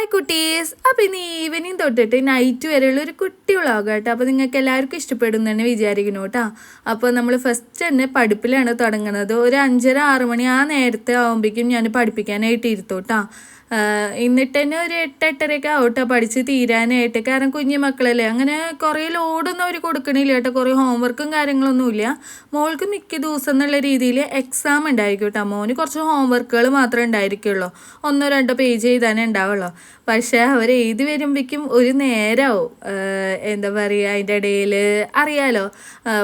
Hi കുട്ടീസ്. അപ്പോൾ ഇന്ന് evening തൊട്ടിട്ട് നൈറ്റ് വരെയുള്ള ഒരു കുട്ടി വ്ളോഗ് കേട്ടോ. അപ്പോൾ നിങ്ങൾക്ക് എല്ലാവർക്കും ഇഷ്ടപ്പെടും തന്നെ വിചാരിക്കുന്നു കേട്ടോ. അപ്പോൾ നമ്മൾ ഫസ്റ്റ് തന്നെ പഠിപ്പിലാണ് തുടങ്ങുന്നത്. ഒരു 5:30-6 മണി ആ നേരത്തെ ആകുമ്പോഴേക്കും ഞാൻ പഠിപ്പിക്കാനായിട്ട് ഇരുത്തു കേട്ടോ. എന്നിട്ട് തന്നെ ഒരു 8-8:30 ആവട്ടെ പഠിച്ച് തീരാനായിട്ട്. കാരണം കുഞ്ഞു മക്കളല്ലേ, അങ്ങനെ കുറേ ലോഡൊന്നും അവർ കൊടുക്കണില്ല കേട്ടോ. കുറേ ഹോംവർക്കും കാര്യങ്ങളൊന്നുമില്ല. മോൾക്ക് മിക്ക ദിവസം എന്നുള്ള രീതിയിൽ എക്സാം ഉണ്ടായിരിക്കും കേട്ടോ. മോന് കുറച്ച് ഹോംവർക്കുകൾ മാത്രമേ ഉണ്ടായിരിക്കുള്ളൂ. 1-2 പേജ് എഴുതാനേ ഉണ്ടാവുള്ളൂ. പക്ഷേ അവർ എഴുതി വരുമ്പോഴേക്കും ഒരു നേരമാവും. എന്താ പറയുക, അതിൻ്റെ ഇടയിൽ അറിയാലോ,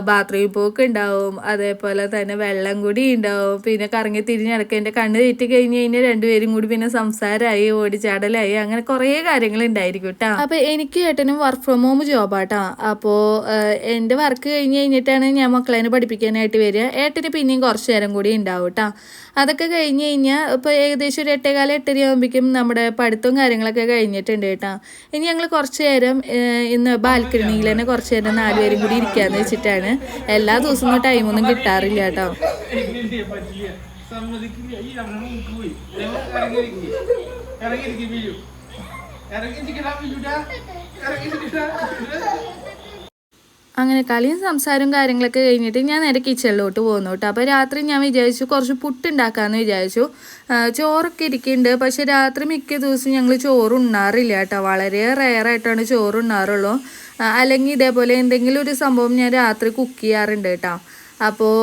ബാത്റൂമിൽ പോക്ക് ഉണ്ടാവും, അതേപോലെ തന്നെ വെള്ളം കൂടി ഉണ്ടാവും, പിന്നെ കറങ്ങി തിരിഞ്ഞടക്കുക. എൻ്റെ കണ്ണ് തെറ്റി കഴിഞ്ഞ് കഴിഞ്ഞാൽ രണ്ടുപേരും കൂടി പിന്നെ സംസാരമായി, ഓടിച്ചാടലായി, അങ്ങനെ കുറേ കാര്യങ്ങൾ ഉണ്ടായിരിക്കും കേട്ടോ. അപ്പോൾ എനിക്ക് ഏട്ടനും വർക്ക് ഫ്രം ഹോം ജോബാട്ടോ. അപ്പോൾ എൻ്റെ വർക്ക് കഴിഞ്ഞ് കഴിഞ്ഞിട്ടാണ് ഞാൻ മക്കളെ പഠിപ്പിക്കാനായിട്ട് വരിക. ഏട്ടന് പിന്നെയും കുറച്ച് നേരം കൂടി ഉണ്ടാവും കേട്ടോ. അതൊക്കെ കഴിഞ്ഞ് കഴിഞ്ഞാൽ ഇപ്പോൾ ഏകദേശം ഒരു 8:15-8:30 ആകുമ്പോഴേക്കും നമ്മുടെ പഠിത്തവും കാര്യങ്ങളൊക്കെ കഴിഞ്ഞിട്ടുണ്ട് കേട്ടോ. ഇനി ഞങ്ങൾ കുറച്ച് നേരം ഇന്ന് ബാൽക്കണിയിൽ തന്നെ കുറച്ച് നേരം 4 പേരും കൂടി ഇരിക്കാമെന്ന് വെച്ചിട്ടാണ്. എല്ലാ ദിവസവും ടൈമൊന്നും കിട്ടാറില്ല കേട്ടോ. അങ്ങനെ കളിയും സംസാരവും കാര്യങ്ങളൊക്കെ കഴിഞ്ഞിട്ട് ഞാൻ നേരെ കിച്ചണിലോട്ട് പോകുന്നു കേട്ടോ. അപ്പോൾ രാത്രി ഞാൻ വിചാരിച്ചു കുറച്ച് പുട്ടുണ്ടാക്കാമെന്ന് വിചാരിച്ചു. ചോറൊക്കെ ഇരിക്കുന്നുണ്ട്, പക്ഷേ രാത്രി മിക്ക ദിവസവും ഞങ്ങൾ ചോറ് ഉണ്ണാറില്ല കേട്ടോ. വളരെ റെയറായിട്ടാണ് ചോറ് ഉണ്ണാറുള്ളൂ. അല്ലെങ്കിൽ ഇതേപോലെ എന്തെങ്കിലും ഒരു സംഭവം ഞാൻ രാത്രി കുക്ക് ചെയ്യാറുണ്ട് കേട്ടോ. അപ്പോൾ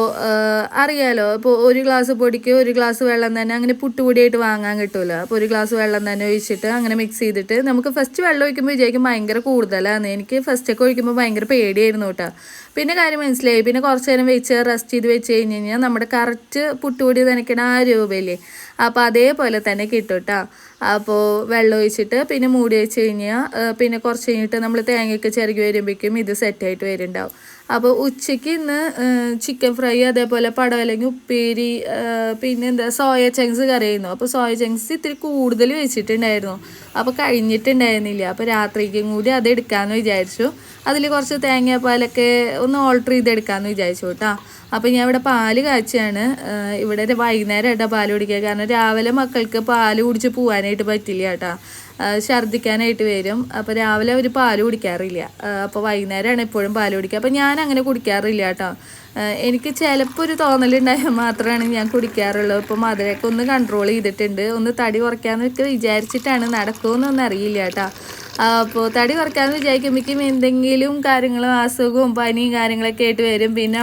അറിയാലോ, ഇപ്പോൾ ഒരു ഗ്ലാസ് പൊടിക്ക് 1 ഗ്ലാസ് വെള്ളം തന്നെ അങ്ങനെ പുട്ടുപൊടിയായിട്ട് വാങ്ങാൻ കിട്ടുമല്ലോ. അപ്പോൾ 1 ഗ്ലാസ് വെള്ളം തന്നെ ഒഴിച്ചിട്ട് അങ്ങനെ മിക്സ് ചെയ്തിട്ട് നമുക്ക് ഫസ്റ്റ് വെള്ളം ഒഴിക്കുമ്പോൾ വിചാരിക്കും ഭയങ്കര കൂടുതലാണ്. എനിക്ക് ഫസ്റ്റൊക്കെ ഒഴിക്കുമ്പോൾ ഭയങ്കര പേടിയായിരുന്നു കേട്ടോ. പിന്നെ കാര്യം മനസ്സിലായി. പിന്നെ കുറച്ച് നേരം വെച്ച് റെസ്റ്റ് ചെയ്ത് വെച്ച് കഴിഞ്ഞ് കഴിഞ്ഞാൽ നമ്മുടെ കറക്റ്റ് പുട്ടുപൊടി നനയ്ക്കണ ആ രൂപയില്ലേ, അപ്പോൾ അതേപോലെ തന്നെ കിട്ടും കേട്ടോ. അപ്പോൾ വെള്ളം ഒഴിച്ചിട്ട് പിന്നെ മൂടി വെച്ച് കഴിഞ്ഞാൽ പിന്നെ കുറച്ച് കഴിഞ്ഞിട്ട് നമ്മൾ തേങ്ങയൊക്കെ ചിരകി വരുമ്പോഴേക്കും ഇത് സെറ്റായിട്ട് വരുന്നുണ്ടാവും. അപ്പോൾ ഉച്ചയ്ക്ക് ഇന്ന് ചിക്കൻ ഫ്രൈ, അതേപോലെ പടവലങ്ങ ഉപ്പേരി, പിന്നെ എന്താ സോയ ചങ്ക്സ് കറിയായിരുന്നു. അപ്പോൾ സോയ ചങ്ക്സ് ഇത്തിരി കൂടുതൽ വെച്ചിട്ടുണ്ടായിരുന്നു, അപ്പോൾ കഴിഞ്ഞിട്ടുണ്ടായിരുന്നില്ല. അപ്പോൾ രാത്രിക്കും കൂടി അത് എടുക്കാമെന്ന് വിചാരിച്ചു. അതിൽ കുറച്ച് തേങ്ങാപ്പാലൊക്കെ ഒന്ന് ഓൾട്ടർ ചെയ്തെടുക്കാമെന്ന് വിചാരിച്ചു കേട്ടോ. അപ്പോൾ ഞാൻ ഇവിടെ പാല് കാച്ചിയാണ്. ഇവിടെ വൈകുന്നേരം കേട്ടോ പാല് കുടിക്കുക. കാരണം രാവിലെ മക്കൾക്ക് പാല് കുടിച്ച് പോകാനായിട്ട് പറ്റില്ല കേട്ടോ, ഛർദ്ദിക്കാനായിട്ട് വരും. അപ്പോൾ രാവിലെ അവർ പാല് കുടിക്കാറില്ല. അപ്പോൾ വൈകുന്നേരമാണ് എപ്പോഴും പാല് കുടിക്കുക. അപ്പോൾ ഞാൻ അങ്ങനെ കുടിക്കാറില്ല കേട്ടോ. എനിക്ക് ചിലപ്പോൾ ഒരു തോന്നലുണ്ടായാൽ മാത്രമാണ് ഞാൻ കുടിക്കാറുള്ളൂ. ഇപ്പോൾ മധുരമൊക്കെ ഒന്ന് കൺട്രോൾ ചെയ്തിട്ടുണ്ട്. ഒന്ന് തടി കുറയ്ക്കാമെന്നൊക്കെ വിചാരിച്ചിട്ടാണ്, നടക്കുമെന്നൊന്നും അറിയില്ല കേട്ടോ. അപ്പോൾ തടി കുറയ്ക്കാമെന്ന് വിചാരിക്കുമ്പോഴേക്കും എന്തെങ്കിലും കാര്യങ്ങളും അസുഖവും പനിയും കാര്യങ്ങളൊക്കെ ആയിട്ട് വരും. പിന്നെ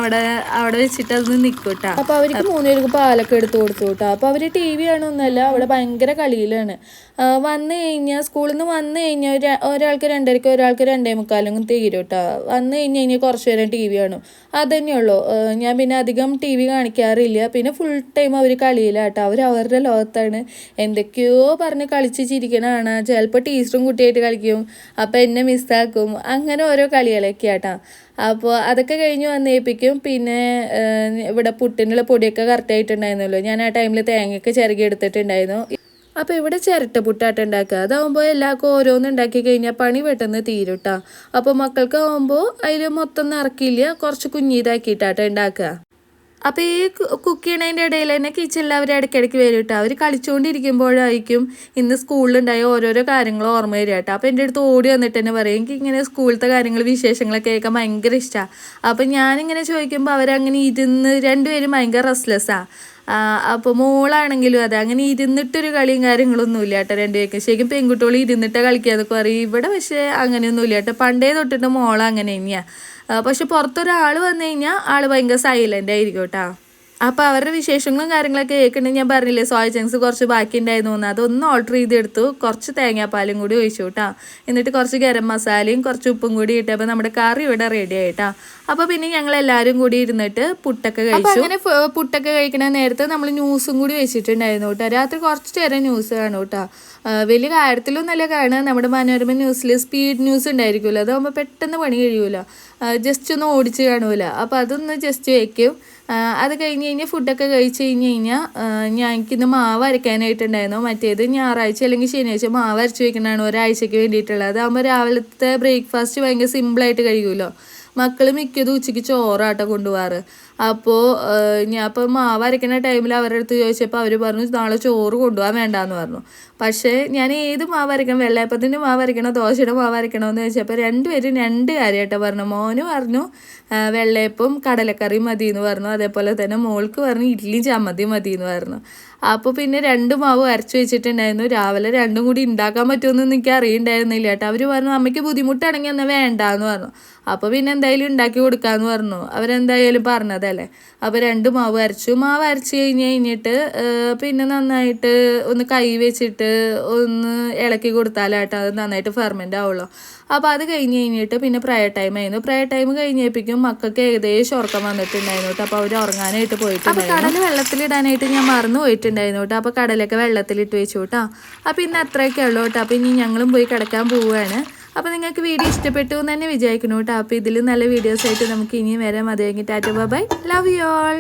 അവിടെ വെച്ചിട്ട് അതൊന്ന് നിൽക്കും കേട്ടോ. അപ്പോൾ അവർക്ക് 3 പേർക്ക് പാലൊക്കെ എടുത്ത് കൊടുത്തു കേട്ടോ. അപ്പോൾ അവർ TV കാണുമൊന്നുമല്ല, അവിടെ ഭയങ്കര കളിയിലാണ്. വന്നു കഴിഞ്ഞാൽ സ്കൂളിൽ നിന്ന് വന്നു കഴിഞ്ഞാൽ ഒരാൾക്ക് 2:30, ഒരാൾക്ക് 2:45 തീരും കേട്ടോ. വന്നു കഴിഞ്ഞാൽ കുറച്ച് നേരം TV കാണും, അതുതന്നെയുള്ളൂ. ഞാൻ പിന്നെ അധികം TV കാണിക്കാറില്ല. പിന്നെ ഫുൾ ടൈം അവർ കളിയിലാണ് കേട്ടോ. അവരുടെ ലോകത്താണ്. എന്തൊക്കെയോ പറഞ്ഞ് കളിച്ച് ചിരിക്കണതാണ്. ചിലപ്പോൾ ടീച്ചറും കുട്ടിയായിട്ട് കളിക്കും, അപ്പോൾ എന്നെ മിസ്സാക്കും, അങ്ങനെ ഓരോ കളികളൊക്കെ ആട്ടോ. അപ്പോൾ അതൊക്കെ കഴിഞ്ഞ് വന്നേപ്പിക്കും. പിന്നെ ഇവിടെ പുട്ടിനുള്ള പൊടിയൊക്കെ കറക്റ്റായിട്ടുണ്ടായിരുന്നല്ലോ. ഞാൻ ആ ടൈമിൽ തേങ്ങയൊക്കെ ചിരകി എടുത്തിട്ടുണ്ടായിരുന്നു. അപ്പോൾ ഇവിടെ ചിരട്ട പുട്ടാട്ടം ഉണ്ടാക്കുക. അതാകുമ്പോൾ എല്ലാവർക്കും ഓരോന്ന് ഉണ്ടാക്കി കഴിഞ്ഞാൽ പണി പെട്ടെന്ന് തീരും കേട്ടോ. അപ്പോൾ മക്കൾക്കാവുമ്പോൾ അതിൽ മൊത്തം നിറക്കില്ല, കുറച്ച് കുഞ്ഞിതാക്കിയിട്ടാട്ടോ ഉണ്ടാക്കുക. അപ്പോൾ ഈ കുക്ക് ചെയ്യണതിൻ്റെ ഇടയിൽ തന്നെ കിച്ചണിൽ അവർ ഇടയ്ക്കിടയ്ക്ക് വരും കേട്ടോ. അവർ കളിച്ചുകൊണ്ടിരിക്കുമ്പോഴായിരിക്കും ഇന്ന് സ്കൂളിലുണ്ടായ ഓരോരോ കാര്യങ്ങൾ ഓർമ്മ വരിക കേട്ടോ. അപ്പോൾ എൻ്റെ അടുത്ത് ഓടി വന്നിട്ട് തന്നെ പറയും, എനിക്ക് ഇങ്ങനെ സ്കൂളിലത്തെ കാര്യങ്ങൾ വിശേഷങ്ങളൊക്കെ കേൾക്കാൻ ഭയങ്കര ഇഷ്ടമാണ്. അപ്പോൾ ഞാനിങ്ങനെ ചോദിക്കുമ്പോൾ അവരങ്ങനെ ഇരുന്ന്, 2 പേരും ഭയങ്കര റെസ്ലെസ്സാണ്. അപ്പോൾ മോളാണെങ്കിലും അതെ, അങ്ങനെ ഇരുന്നിട്ടൊരു കളിയും കാര്യങ്ങളൊന്നുമില്ല കേട്ടോ 2 പേർക്ക്. ശരിക്കും പെൺകുട്ടികൾ ഇരുന്നിട്ട് കളിക്കാന്നൊക്കെ പറയും. ഇവിടെ പക്ഷേ അങ്ങനെയൊന്നുമില്ല കേട്ടോ. പണ്ടേ തൊട്ടിട്ട് മോള് അങ്ങനെ തന്നെയാണ്. പക്ഷെ പുറത്തൊരാൾ വന്നു കഴിഞ്ഞാൽ ആൾ ഭയങ്കര സൈലൻ്റ് ആയിരിക്കും കേട്ടോ. അപ്പോൾ അവരുടെ വിശേഷങ്ങളും കാര്യങ്ങളൊക്കെ കേൾക്കണമെങ്കിൽ ഞാൻ പറഞ്ഞില്ലേ, സോയ ചങ്ക്സ് കുറച്ച് ബാക്കി ഉണ്ടായിരുന്നു എന്ന്, അതൊന്ന് ഓൾട്ടർ ചെയ്തെടുത്തു. കുറച്ച് തേങ്ങാപ്പാലും കൂടി ഒഴിച്ചു കേട്ടോ. എന്നിട്ട് കുറച്ച് ഗരം മസാലയും കുറച്ച് ഉപ്പും കൂടി ഇട്ടപ്പോൾ നമ്മുടെ കറി ഇവിടെ റെഡി ആയിട്ടാ. അപ്പോൾ പിന്നെ ഞങ്ങൾ എല്ലാവരും കൂടി ഇരുന്നിട്ട് പുട്ടൊക്കെ കഴിച്ചു. അങ്ങനെ പുട്ടൊക്കെ കഴിക്കണ നേരത്തെ നമ്മൾ ന്യൂസും കൂടി വെച്ചിട്ടുണ്ടായിരുന്നു കേട്ടോ. രാത്രി കുറച്ച് നേരം ന്യൂസ് കാണും കേട്ടോ. വലിയ കാര്യത്തിലൊന്നല്ല കാണുക. നമ്മുടെ മനോരമ ന്യൂസിൽ സ്പീഡ് ന്യൂസ് ഉണ്ടായിരിക്കുമല്ലോ, അതാകുമ്പോൾ പെട്ടെന്ന് പണി കഴിയുമല്ലോ, ജസ്റ്റ് ഒന്ന് ഓടിച്ച് കാണുമല്ലോ. അപ്പോൾ അതൊന്ന് ജസ്റ്റ് വയ്ക്കും. അത് കഴിഞ്ഞ് കഴിഞ്ഞാൽ ഫുഡൊക്കെ കഴിച്ച് കഴിഞ്ഞ് കഴിഞ്ഞാൽ എനിക്കിന്ന് മാവ് അരയ്ക്കാനായിട്ടുണ്ടായിരുന്നു. മറ്റേത് ഞായറാഴ്ച അല്ലെങ്കിൽ ശനിയാഴ്ച മാവ് അരച്ച് വയ്ക്കുന്നതാണ് ഒരാഴ്ചയ്ക്ക് വേണ്ടിയിട്ടുള്ളത്. അതാകുമ്പോൾ രാവിലത്തെ ബ്രേക്ക്ഫാസ്റ്റ് ഭയങ്കര സിമ്പിളായിട്ട് കഴിയുമല്ലോ. മക്കൾ മിക്കതും ഉച്ചയ്ക്ക് ചോറാട്ടോ കൊണ്ടുപോകാറ്. അപ്പോൾ ഞാൻ ഇപ്പോൾ മാവ് അരയ്ക്കുന്ന ടൈമിൽ അവരുടെ അടുത്ത് ചോദിച്ചപ്പോൾ അവർ പറഞ്ഞു നാളെ ചോറ് കൊണ്ടുപോകാൻ വേണ്ടാന്ന് പറഞ്ഞു. പക്ഷേ ഞാൻ ഏത് മാവ് അരയ്ക്കണം, വെള്ളയപ്പത്തിൻ്റെ മാവ് അരയ്ക്കണോ ദോശയുടെ മാവ് അരയ്ക്കണോ എന്ന് ചോദിച്ചപ്പോൾ രണ്ടുപേരും രണ്ട് കാര്യമായിട്ടാണ് പറഞ്ഞു. മോന് പറഞ്ഞു വെള്ളയപ്പം കടലക്കറി മതി എന്ന് പറഞ്ഞു, അതേപോലെ തന്നെ മോൾക്ക് പറഞ്ഞു ഇഡ്ഡലി ചമ്മന്തി മതി എന്ന് പറഞ്ഞു. അപ്പോൾ പിന്നെ രണ്ട് മാവ് അരച്ച് വെച്ചിട്ടുണ്ടായിരുന്നു. രാവിലെ രണ്ടും കൂടി ഉണ്ടാക്കാൻ പറ്റുമെന്നൊന്നും എനിക്ക് അറിയണ്ടായിരുന്നില്ല കേട്ടോ. അവർ പറഞ്ഞു അമ്മയ്ക്ക് ബുദ്ധിമുട്ടാണെങ്കിൽ എന്നാൽ വേണ്ടാന്ന് പറഞ്ഞു. അപ്പോൾ പിന്നെ എന്തായാലും ഉണ്ടാക്കി കൊടുക്കാമെന്ന് പറഞ്ഞു, അവരെന്തായാലും പറഞ്ഞതല്ലേ. അപ്പോൾ രണ്ട് മാവ് അരച്ചു കഴിഞ്ഞിട്ട് പിന്നെ നന്നായിട്ട് ഒന്ന് കൈ വെച്ചിട്ട് ഒന്ന് ഇളക്കി കൊടുത്താലാട്ടോ അത് നന്നായിട്ട് ഫെർമെൻ്റ് ആവുള്ളൂ. അപ്പോൾ അത് കഴിഞ്ഞിട്ട് പിന്നെ പ്രയർ ടൈം ആയിരുന്നു. പ്രയർ ടൈം കഴിഞ്ഞപ്പോഴേക്കും മക്കൾക്ക് ഏകദേശം ഉറക്കം വന്നിട്ടുണ്ടായിരുന്നു കേട്ടോ. അപ്പോൾ അവർ ഉറങ്ങാനായിട്ട് പോയിട്ടുണ്ടായിരുന്നു. അപ്പോൾ കടല വെള്ളത്തിലിടാനായിട്ട് ഞാൻ മറന്നു പോയിട്ടുണ്ടായിരുന്നു കേട്ടോ. അപ്പോൾ കടലൊക്കെ വെള്ളത്തിലിട്ട് വെച്ചു കേട്ടോ. അപ്പോൾ ഇന്ന് അത്രയൊക്കെ ഉള്ളൂ കേട്ടോ. അപ്പോൾ ഇനി ഞങ്ങളും പോയി കിടക്കാൻ പോവുകയാണ്. അപ്പോൾ നിങ്ങൾക്ക് വീഡിയോ ഇഷ്ടപ്പെട്ടു എന്ന് തന്നെ വിചാരിക്കുന്നു കേട്ടോ. അപ്പോൾ ഇതിൽ നല്ല വീഡിയോസായിട്ട് നമുക്ക് ഇനിയും വരാം. അത് കഴിഞ്ഞിട്ട് Tata bye bye, love you all.